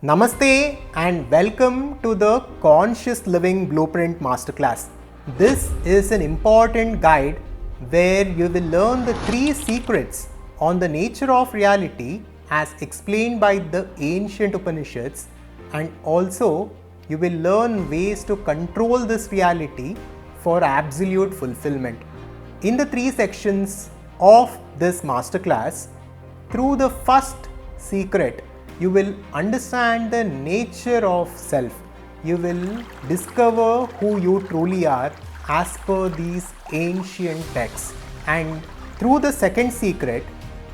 Namaste and welcome to the Conscious Living Blueprint Masterclass. This is an important guide where you will learn the 3 secrets on the nature of reality as explained by the ancient Upanishads, and also you will learn ways to control this reality for absolute fulfillment. In the 3 sections of this masterclass, through the first secret, you will understand the nature of self. You will discover who you truly are as per these ancient texts. And through the second secret,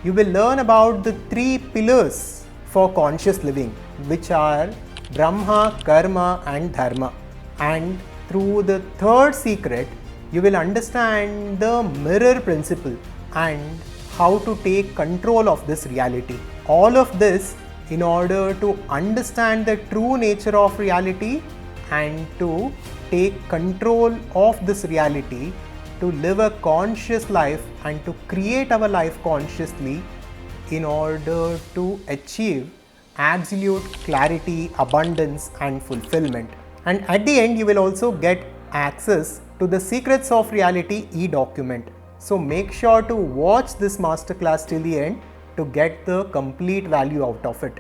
you will learn about the 3 pillars for conscious living, which are Brahma, Karma and Dharma. And through the third secret, you will understand the mirror principle and how to take control of this reality. All of this in order to understand the true nature of reality and to take control of this reality, to live a conscious life and to create our life consciously in order to achieve absolute clarity, abundance and fulfillment. And at the end, you will also get access to the Secrets of Reality e-document. So make sure to watch this masterclass till the end to get the complete value out of it.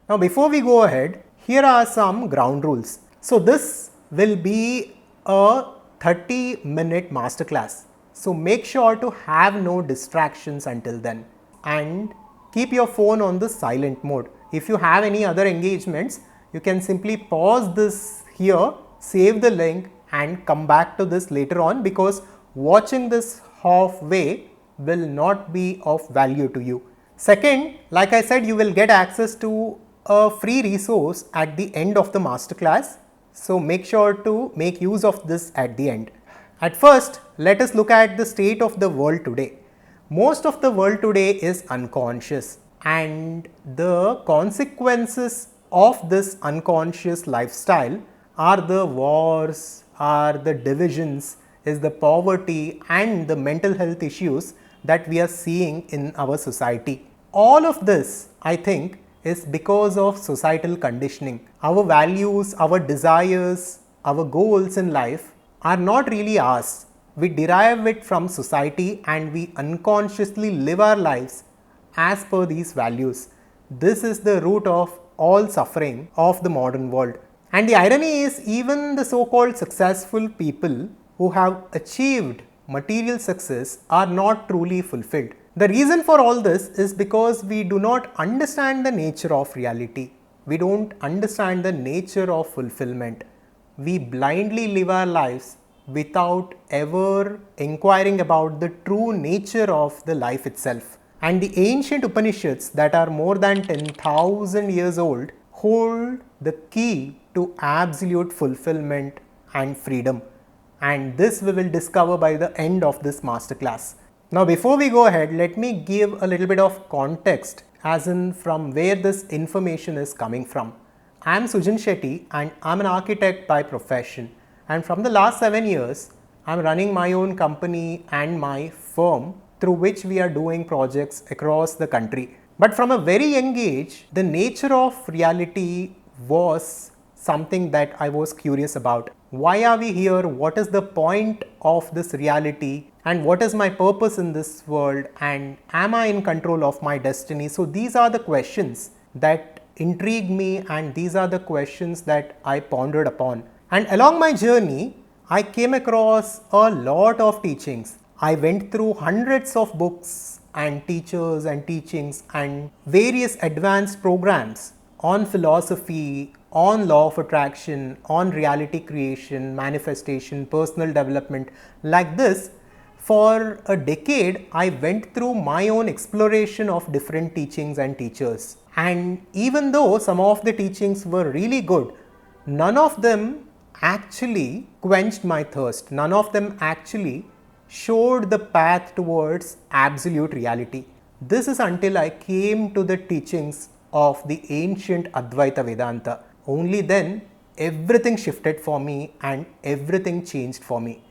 Now before we go ahead, here are some ground rules. So this will be a 30-minute masterclass. So make sure to have no distractions until then and keep your phone on the silent mode. If you have any other engagements, you can simply pause this here, save the link and come back to this later on, because watching this halfway will not be of value to you. Second, like I said, you will get access to a free resource at the end of the masterclass. So make sure to make use of this at the end. At first, let us look at the state of the world today. Most of the world today is unconscious, and the consequences of this unconscious lifestyle are the wars, are the divisions, is the poverty and the mental health issues that we are seeing in our society. All of this, I think, is because of societal conditioning. Our values, our desires, our goals in life are not really ours. We derive it from society and we unconsciously live our lives as per these values. This is the root of all suffering of the modern world. And the irony is, even the so-called successful people who have achieved material success are not truly fulfilled. The reason for all this is because we do not understand the nature of reality. We don't understand the nature of fulfillment. We blindly live our lives without ever inquiring about the true nature of the life itself. And the ancient Upanishads that are more than 10,000 years old hold the key to absolute fulfillment and freedom. And this we will discover by the end of this masterclass. Now before we go ahead, let me give a little bit of context as in from where this information is coming from. I am Sujan Shetty and I am an architect by profession, and from the last 7 years I am running my own company and my firm through which we are doing projects across the country. But from a very young age, the nature of reality was something that I was curious about. Why are we here? What is the point of this reality? And what is my purpose in this world? And am I in control of my destiny? So these are the questions that intrigue me, and these are the questions that I pondered upon. And along my journey, I came across a lot of teachings. I went through hundreds of books and teachers and teachings and various advanced programs on philosophy, on law of attraction, on reality creation, manifestation, personal development. Like this, for a decade, I went through my own exploration of different teachings and teachers. And even though some of the teachings were really good, none of them actually quenched my thirst. None of them actually showed the path towards absolute reality. This is until I came to the teachings of the ancient Adhvaitha Vedanta. Only then everything shifted for me and everything changed for me.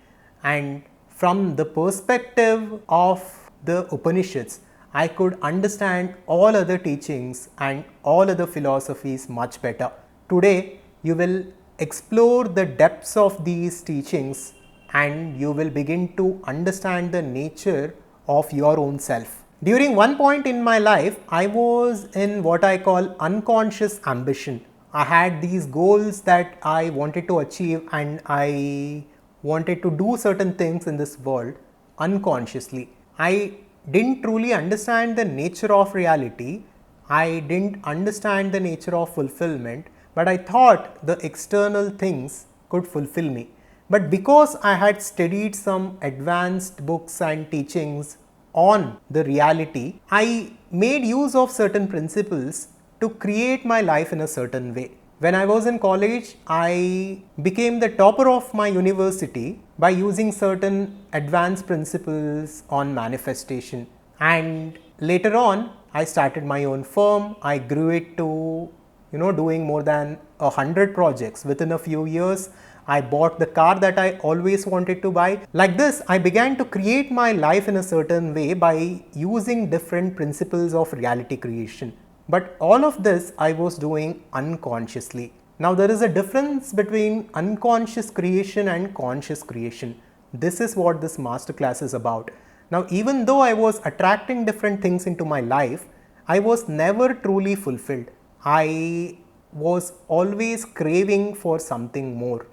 And from the perspective of the Upanishads, I could understand all other teachings and all other philosophies much better. Today, you will explore the depths of these teachings and you will begin to understand the nature of your own self. During one point in my life, I was in what I call unconscious ambition. I had these goals that I wanted to achieve and I wanted to do certain things in this world unconsciously. I didn't truly understand the nature of reality. I didn't understand the nature of fulfillment, but I thought the external things could fulfill me. But because I had studied some advanced books and teachings on the reality, I made use of certain principles to create my life in a certain way. When I was in college, I became the topper of my university by using certain advanced principles on manifestation. And later on, I started my own firm. I grew it to, doing more than 100 projects within a few years. I bought the car that I always wanted to buy. Like this, I began to create my life in a certain way by using different principles of reality creation. But all of this I was doing unconsciously. Now there is a difference between unconscious creation and conscious creation. This is what this masterclass is about. Now even though I was attracting different things into my life, I was never truly fulfilled. I was always craving for something more.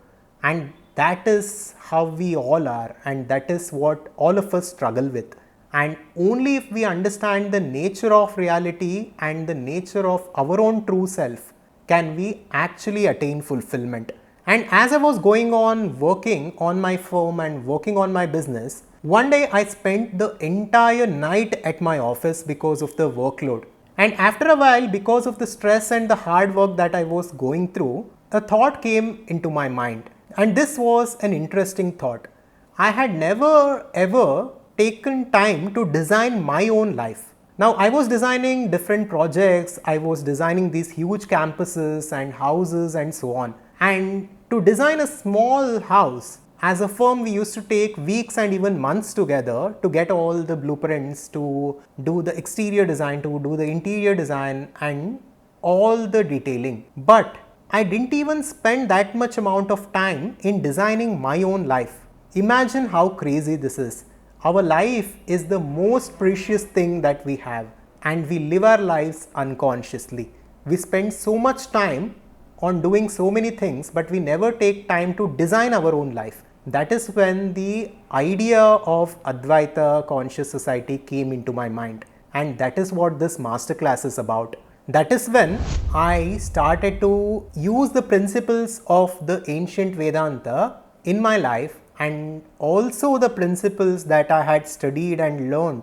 And that is how we all are, and that is what all of us struggle with. And only if we understand the nature of reality and the nature of our own true self can we actually attain fulfillment. And as I was going on working on my firm and working on my business, one day I spent the entire night at my office because of the workload. And after a while, because of the stress and the hard work that I was going through, a thought came into my mind. And this was an interesting thought. I had never ever taken time to design my own life. Now I was designing different projects, I was designing these huge campuses and houses and so on. And to design a small house, as a firm we used to take weeks and even months together to get all the blueprints, to do the exterior design, to do the interior design and all the detailing. But I didn't even spend that much amount of time in designing my own life. Imagine how crazy this is. Our life is the most precious thing that we have, and we live our lives unconsciously. We spend so much time on doing so many things, but we never take time to design our own life. That is when the idea of Adhvaitha conscious society came into my mind, and that is what this masterclass is about. That is when I started to use the principles of the ancient Vedanta in my life, and also the principles that I had studied and learned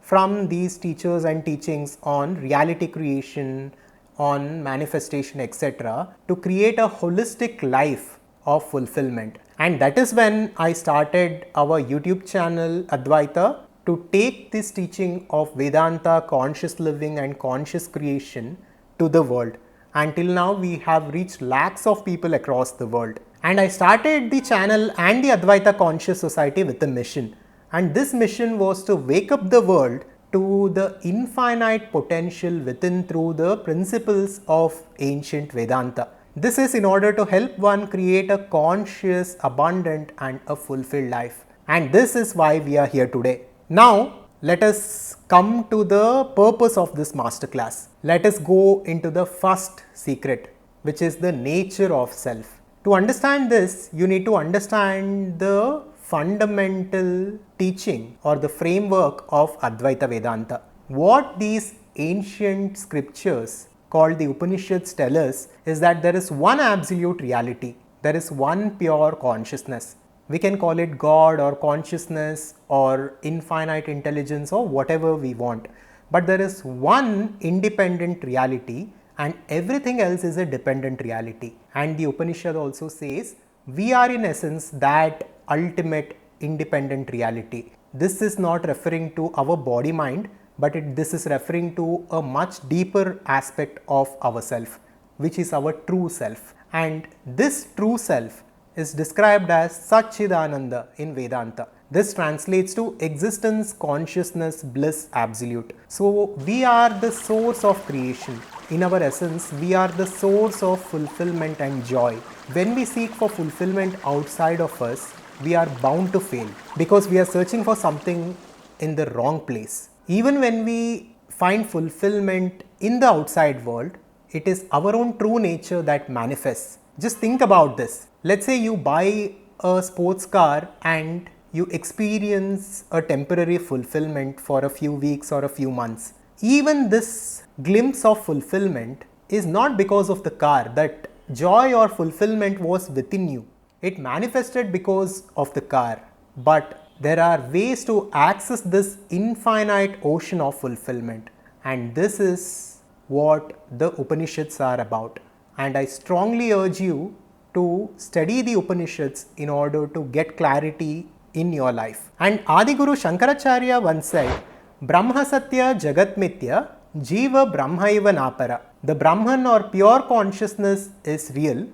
from these teachers and teachings on reality creation, on manifestation, etc., to create a holistic life of fulfillment. And that is when I started our YouTube channel Adhvaitha, to take this teaching of Vedanta, conscious living and conscious creation to the world. Until now we have reached lakhs of people across the world. And I started the channel and the Adhvaitha Conscious Society with a mission. And this mission was to wake up the world to the infinite potential within through the principles of ancient Vedanta. This is in order to help one create a conscious, abundant and a fulfilled life. And this is why we are here today. Now, let us come to the purpose of this masterclass. Let us go into the first secret, which is the nature of self. To understand this, you need to understand the fundamental teaching or the framework of Advaita Vedanta. What these ancient scriptures called the Upanishads tell us is that there is one absolute reality. There is one pure consciousness. We can call it God or consciousness or infinite intelligence or whatever we want. But there is one independent reality and everything else is a dependent reality. And the Upanishad also says we are in essence that ultimate independent reality. This is not referring to our body mind, but this is referring to a much deeper aspect of ourself, which is our true self. And this true self is described as Satchidananda in Vedanta. This translates to existence, consciousness, bliss, absolute. So we are the source of creation. In our essence, we are the source of fulfillment and joy. When we seek for fulfillment outside of us, we are bound to fail because we are searching for something in the wrong place. Even when we find fulfillment in the outside world, it is our own true nature that manifests. Just think about this. Let's say you buy a sports car and you experience a temporary fulfillment for a few weeks or a few months. Even this glimpse of fulfillment is not because of the car. That joy or fulfillment was within you. It manifested because of the car. But there are ways to access this infinite ocean of fulfillment. And this is what the Upanishads are about. And I strongly urge you to study the Upanishads in order to get clarity in your life. And Adiguru Shankaracharya once said, Brahma Satya Jagat Mithya Jiva Brahmaiva Napara. The Brahman or pure consciousness is real.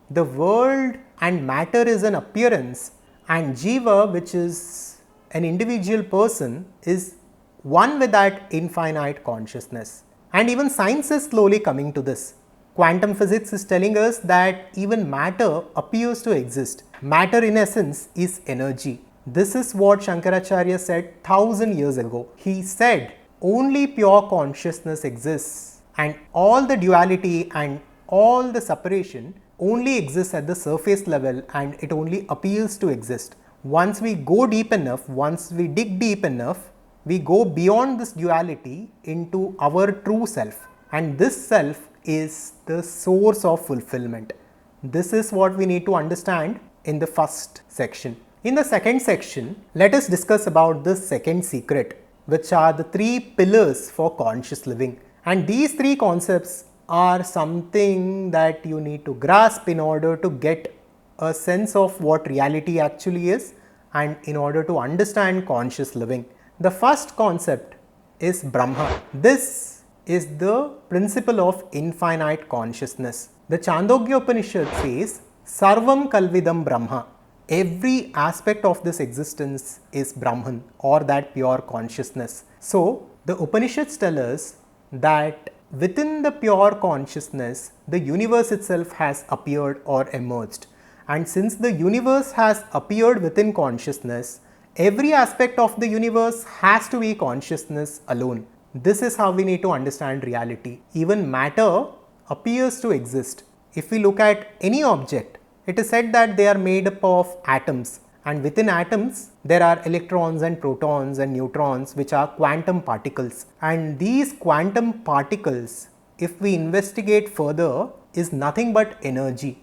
The world and matter is an appearance, and Jiva, which is an individual person, is one with that infinite consciousness. And even science is slowly coming to this. Quantum physics is telling us that even matter appears to exist. Matter in essence is energy. This is what Shankaracharya said 1000 years ago. He said only pure consciousness exists, and all the duality and all the separation only exists at the surface level, and it only appears to exist. Once we go deep enough, once we dig deep enough, we go beyond this duality into our true self, and this self is the source of fulfillment. This is what we need to understand in the first section. In the second section, let us discuss about the second secret, which are the 3 pillars for conscious living. And these 3 concepts are something that you need to grasp in order to get a sense of what reality actually is and in order to understand conscious living. The first concept is Brahma. This is the principle of infinite consciousness. The Chandogya Upanishad says, Sarvam Kalvidam Brahma. Every aspect of this existence is Brahman, or that pure consciousness. So, the Upanishads tell us that within the pure consciousness, the universe itself has appeared or emerged. And since the universe has appeared within consciousness, every aspect of the universe has to be consciousness alone. This is how we need to understand reality. Even matter appears to exist. If we look at any object, it is said that they are made up of atoms, and within atoms there are electrons and protons and neutrons, which are quantum particles. And these quantum particles, if we investigate further, is nothing but energy.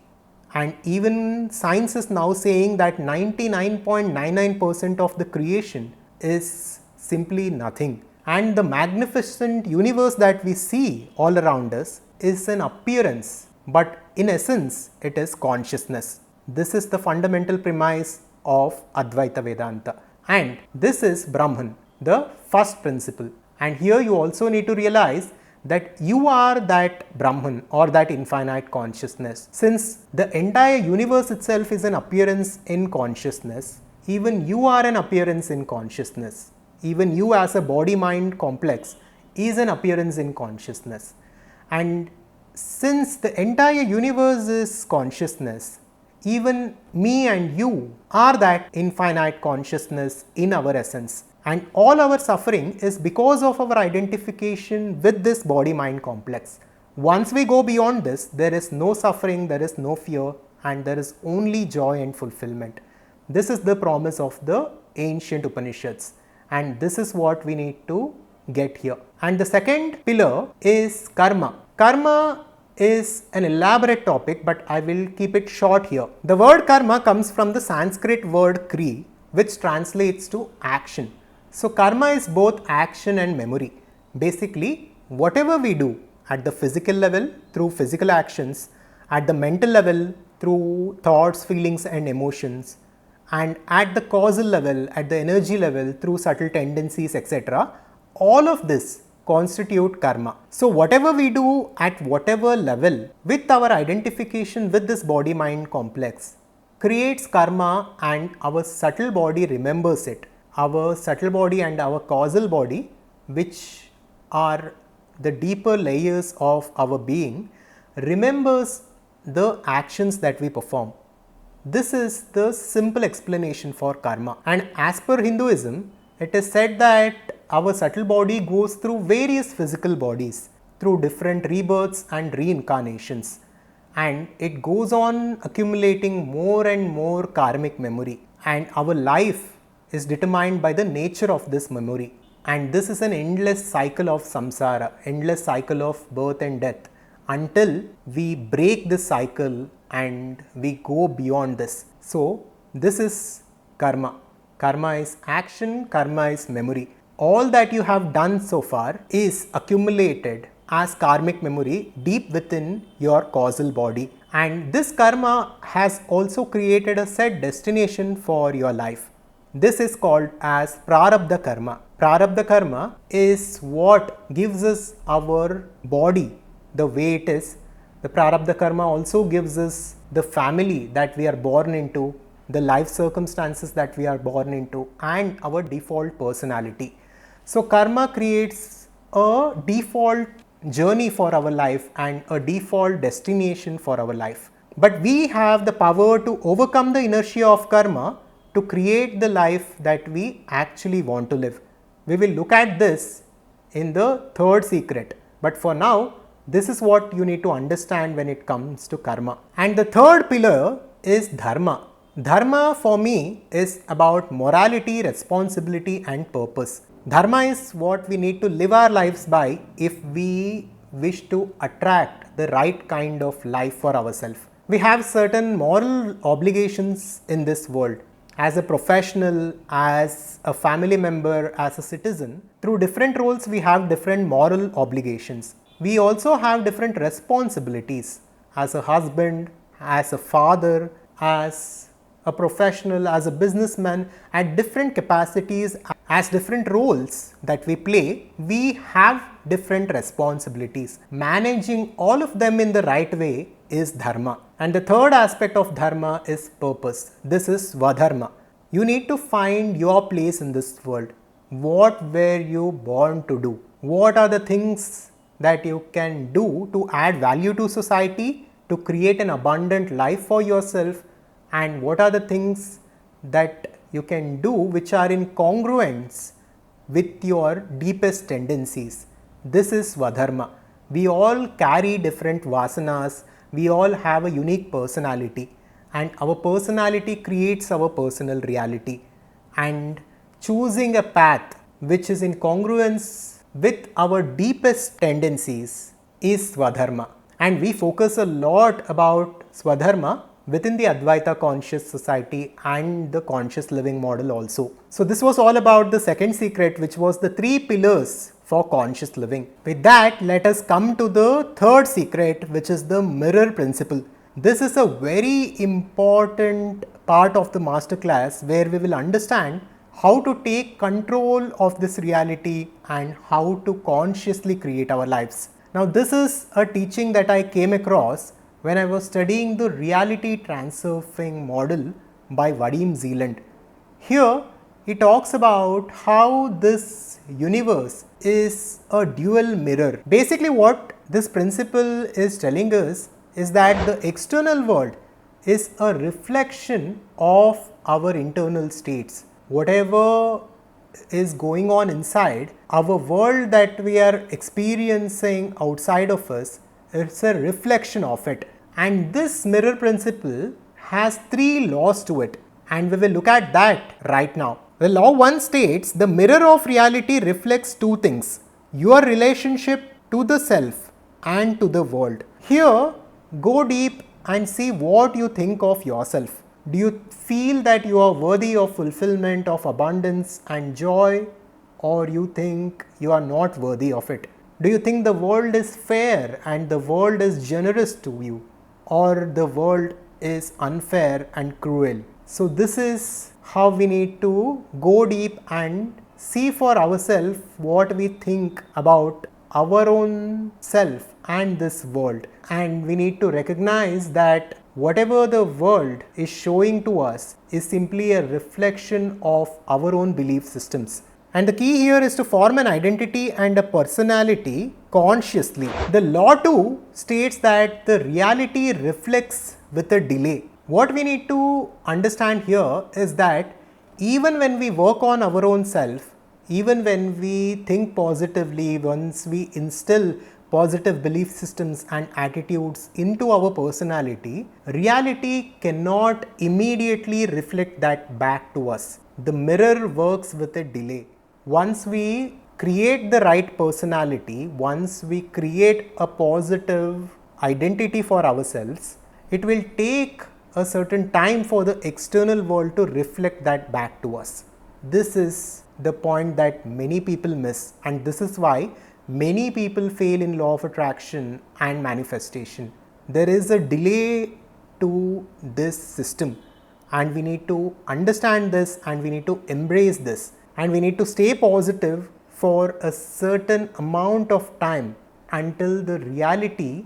And even science is now saying that 99.99% of the creation is simply nothing. And the magnificent universe that we see all around us is an appearance, but in essence it is consciousness. This is the fundamental premise of Adhvaitha Vedanta, and this is Brahman, the first principle. And here you also need to realize that you are that Brahman or that infinite consciousness. Since the entire universe itself is an appearance in consciousness, even you are an appearance in consciousness. Even you as a body-mind complex is an appearance in consciousness. And since the entire universe is consciousness, even me and you are that infinite consciousness in our essence. And all our suffering is because of our identification with this body-mind complex. Once we go beyond this, there is no suffering, there is no fear, and there is only joy and fulfillment. This is the promise of the ancient Upanishads, and this is what we need to get here. And the second pillar is karma. Karma is an elaborate topic, but I will keep it short here. The word karma comes from the Sanskrit word kri, which translates to action. So karma is both action and memory. Basically, whatever we do at the physical level through physical actions, at the mental level through thoughts, feelings and emotions, and at the causal level, at the energy level through subtle tendencies, etc., all of this constitute karma. So whatever we do at whatever level with our identification with this body-mind complex creates karma and our subtle body remembers it. Our subtle body and our causal body, which are the deeper layers of our being, remembers the actions that we perform. This is the simple explanation for karma. And as per Hinduism, it is said that our subtle body goes through various physical bodies, through different rebirths and reincarnations. And it goes on accumulating more and more karmic memory. And our life is determined by the nature of this memory. And this is an endless cycle of samsara, endless cycle of birth and death, until we break this cycle and we go beyond this. So, this is karma. Karma is action, karma is memory. All that you have done so far is accumulated as karmic memory deep within your causal body. And this karma has also created a set destination for your life. This is called as prarabdha karma. Prarabdha karma is what gives us our body the way it is. The prarabdha karma also gives us the family that we are born into, the life circumstances that we are born into, and our default personality. So karma creates a default journey for our life and a default destination for our life. But we have the power to overcome the inertia of karma to create the life that we actually want to live. We will look at this in the third secret. But for now, this is what you need to understand when it comes to karma. And the third pillar is dharma. Dharma for me is about morality, responsibility and purpose. Dharma is what we need to live our lives by if we wish to attract the right kind of life for ourselves. We have certain moral obligations in this world. As a professional, as a family member, as a citizen, through different roles we have different moral obligations. We also have different responsibilities as a husband, as a father, as a professional, as a businessman. At different capacities, as different roles that we play, we have different responsibilities. Managing all of them in the right way is dharma. And the third aspect of dharma is purpose. This is svadharma. You need to find your place in this world. What were you born to do? What are the things that you can do to add value to society, to create an abundant life for yourself, and what are the things that you can do which are in congruence with your deepest tendencies. This is svadharma. We all carry different vasanas, we all have a unique personality, and our personality creates our personal reality. And choosing a path which is in congruence with our deepest tendencies is Swadharma. And we focus a lot about Swadharma within the Adhvaitha conscious society and the conscious living model also. So this was all about the second secret, which was the 3 pillars for conscious living. With that, let us come to the third secret, which is the mirror principle. This is a very important part of the masterclass where we will understand how to take control of this reality and how to consciously create our lives. Now, this is a teaching that I came across when I was studying the reality transurfing model by Vadim Zeeland. Here, he talks about how this universe is a dual mirror. Basically, what this principle is telling us is that the external world is a reflection of our internal states. Whatever is going on inside, our world that we are experiencing outside of us, it's a reflection of it. And this mirror principle has 3 laws to it, and we will look at that right now. The law 1 states the mirror of reality reflects 2 things: your relationship to the self and to the world. Here, go deep and see what you think of yourself. Do you feel that you are worthy of fulfillment, of abundance and joy, or you think you are not worthy of it? Do you think the world is fair and the world is generous to you, or the world is unfair and cruel? So this is how we need to go deep and see for ourselves what we think about our own self and this world. And we need to recognize that whatever the world is showing to us is simply a reflection of our own belief systems. And the key here is to form an identity and a personality consciously. The law 2 states that the reality reflects with a delay. What we need to understand here is that even when we work on our own self, even when we think positively, once we instill positive belief systems and attitudes into our personality, reality cannot immediately reflect that back to us. The mirror works with a delay. Once we create the right personality, once we create a positive identity for ourselves, it will take a certain time for the external world to reflect that back to us. This is the point that many people miss, and this is why many people fail in law of attraction and manifestation. There is a delay to this system, and we need to understand this, and we need to embrace this, and we need to stay positive for a certain amount of time until the reality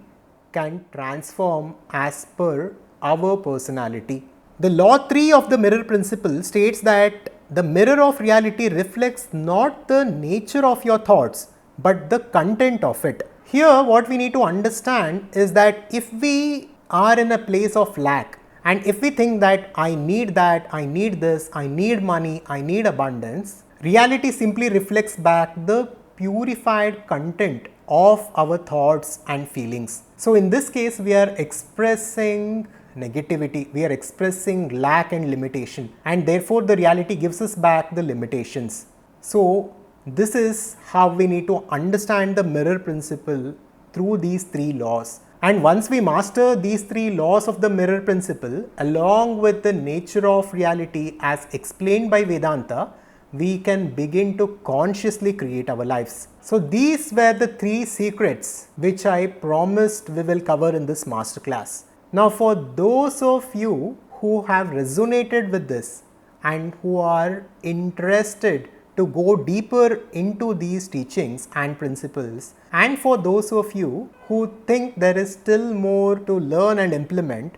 can transform as per our personality. The law 3 of the mirror principle states that the mirror of reality reflects not the nature of your thoughts, but the content of it. Here, what we need to understand is that if we are in a place of lack, and if we think that I need that, I need this, I need money, I need abundance, reality simply reflects back the purified content of our thoughts and feelings. So in this case, we are expressing negativity, we are expressing lack and limitation, and therefore the reality gives us back the limitations. So this is how we need to understand the mirror principle through these 3 laws. And once we master these 3 laws of the mirror principle along with the nature of reality as explained by Vedanta, we can begin to consciously create our lives. So these were the 3 secrets which I promised we will cover in this masterclass. Now for those of you who have resonated with this and who are interested to go deeper into these teachings and principles, and for those of you who think there is still more to learn and implement,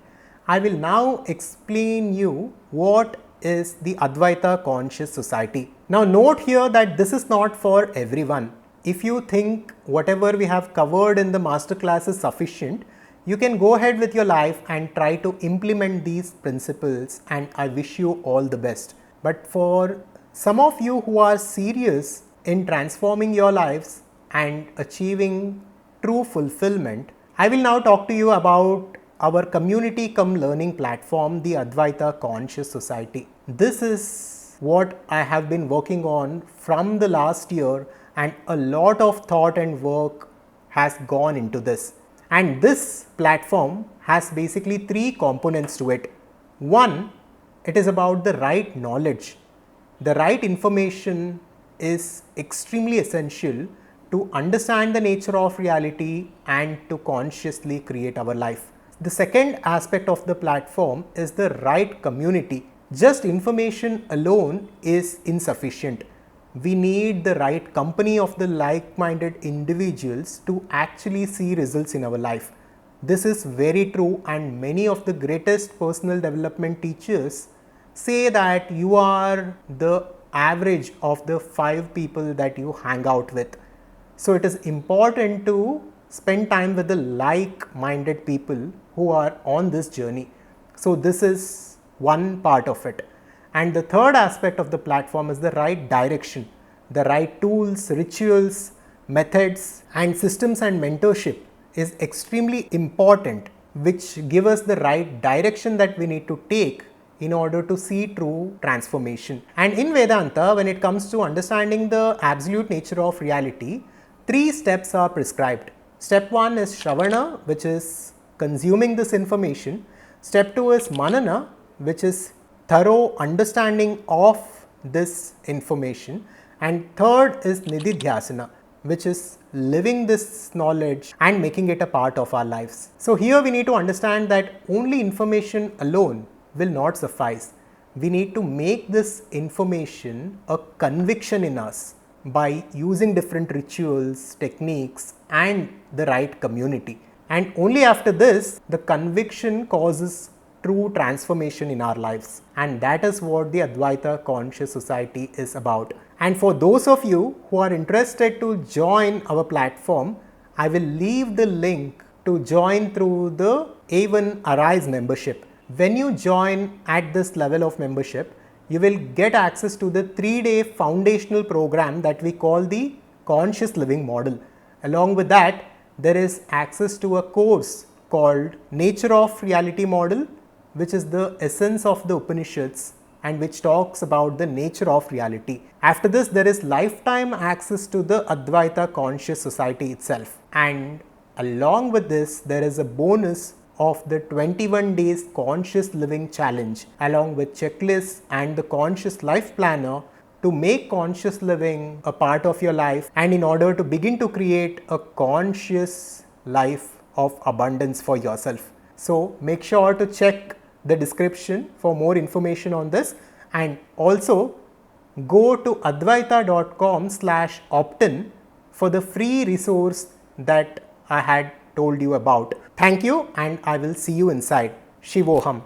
I will now explain you what is the Adhvaitha Conscious Society. Now note here that this is not for everyone. If you think whatever we have covered in the masterclass is sufficient, you can go ahead with your life and try to implement these principles, and I wish you all the best. But for some of you who are serious in transforming your lives and achieving true fulfillment, I will now talk to you about our community cum learning platform, the Adhvaitha Conscious Society. This is what I have been working on from the last year, and a lot of thought and work has gone into this. And this platform has basically 3 components to it. One, it is about the right knowledge. The right information is extremely essential to understand the nature of reality and to consciously create our life. The second aspect of the platform is the right community. Just information alone is insufficient. We need the right company of the like-minded individuals to actually see results in our life. This is very true, and many of the greatest personal development teachers say that you are the average of the 5 people that you hang out with. So it is important to spend time with the like-minded people who are on this journey. So this is one part of it. And the third aspect of the platform is the right direction, the right tools, rituals, methods, and systems and mentorship is extremely important, which give us the right direction that we need to take in order to see true transformation. And in Vedanta, when it comes to understanding the absolute nature of reality, 3 steps are prescribed. Step 1 is Shravana, which is consuming this information. Step 2 is Manana, which is thorough understanding of this information, and third is Nididhyasana, which is living this knowledge and making it a part of our lives. So here we need to understand that only information alone will not suffice. We need to make this information a conviction in us by using different rituals, techniques, and the right community. And only after this, the conviction causes true transformation in our lives. And that is what the Adhvaitha Conscious Society is about. And for those of you who are interested to join our platform, I will leave the link to join through the A1 Arise membership. When you join at this level of membership, you will get access to the 3-day foundational program that we call the Conscious Living Model. Along with that, there is access to a course called Nature of Reality Model, which is the essence of the Upanishads and which talks about the nature of reality. After this, there is lifetime access to the Adhvaitha Conscious Society itself. And along with this, there is a bonus of the 21 days conscious living challenge along with checklists and the conscious life planner to make conscious living a part of your life, and in order to begin to create a conscious life of abundance for yourself. So make sure to check the description for more information on this, and also go to advaita.com/opt-in for the free resource that I had told you about. Thank you, and I will see you inside. Shivoham.